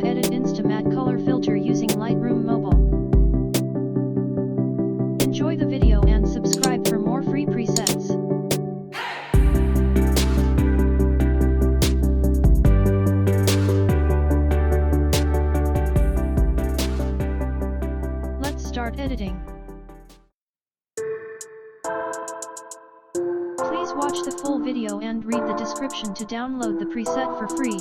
edit Insta-Matte color filter using Lightroom Mobile. Enjoy the video and subscribe for more free presets. Let's start editing. Please watch the full video and read the description to download the preset for free.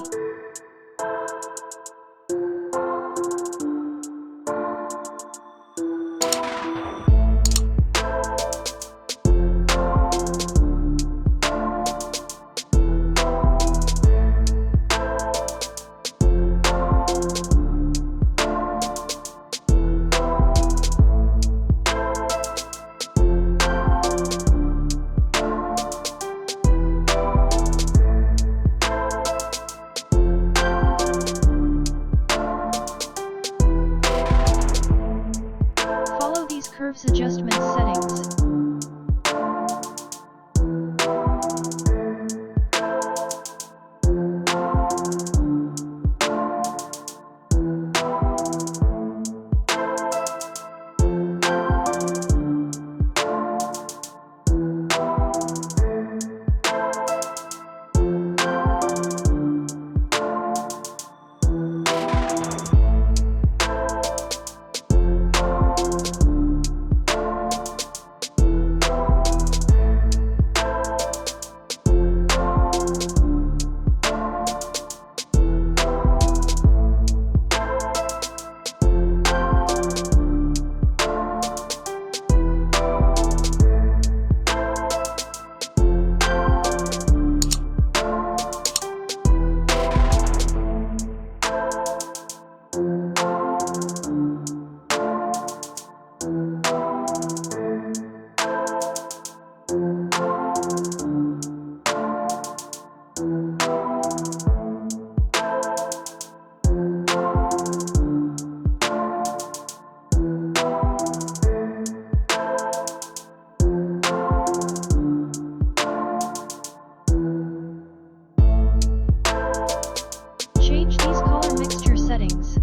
Curves adjustment settings. Change these color mixture settings.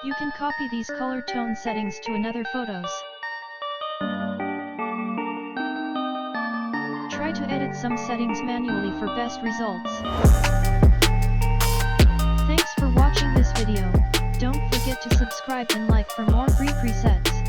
You can copy these color tone settings to another photos. Try to edit some settings manually for best results. Thanks for watching this video. Don't forget to subscribe and like for more free presets.